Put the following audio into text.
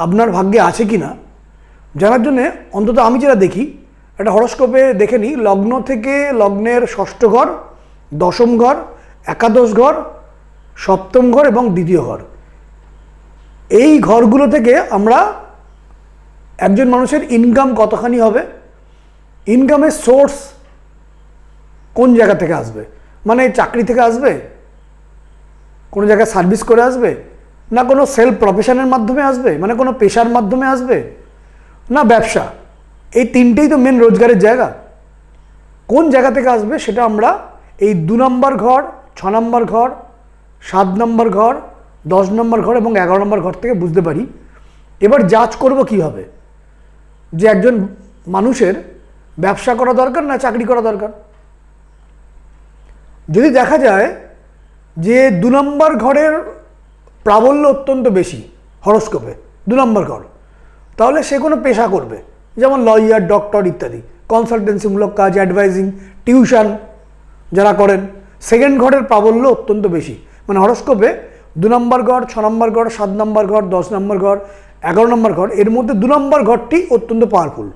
আপনার ভাগ্যে আছে কি না জানার জন্যে অন্তত আমি যেটা দেখি, একটা হরস্কোপে দেখে নিই লগ্ন থেকে লগ্নের ষষ্ঠ ঘর, দশম ঘর, একাদশ ঘর, সপ্তম ঘর এবং দ্বিতীয় ঘর, এই ঘরগুলো থেকে আমরা একজন মানুষের ইনকাম কতখানি হবে, ইনকামের সোর্স কোন জায়গা থেকে আসবে, মানে চাকরি থেকে আসবে, কোনো জায়গায় সার্ভিস করে আসবে, না কোনো সেলফ প্রফেশনের মাধ্যমে আসবে, মানে কোনো পেশার মাধ্যমে আসবে, না ব্যবসা, এই তিনটেই তো মেন রোজগারের জায়গা। কোন জায়গা থেকে আসবে সেটা আমরা এই 2 নম্বর ঘর, 6 নম্বর ঘর, 7 নম্বর ঘর, 10 নম্বর ঘর এবং 11 নম্বর ঘর থেকে বুঝতে পারি। এবার যাচ করব কিভাবে যে একজন মানুষের ব্যবসা করা দরকার না চাকরি করা দরকার। যদি দেখা যায় যে 2 নম্বর ঘরের প্রাবল্য অত্যন্ত বেশি হরস্কোপে, 2 নম্বর ঘর, তাহলে সে কোনো পেশা করবে, যেমন লয়ার, ডক্টর ইত্যাদি, কনসালটেন্সিমূলক কাজ, অ্যাডভাইজিং, টিউশন যারা করেন। সেকেন্ড ঘরের প্রাবল্য অত্যন্ত বেশি, মানে হরস্কোপে 2 নম্বর ঘর, 6 নম্বর ঘর, 7 নম্বর ঘর, 10 নম্বর ঘর, 11 নম্বর ঘর, এর মধ্যে 2 নম্বর ঘরটি অত্যন্ত পাওয়ারফুল।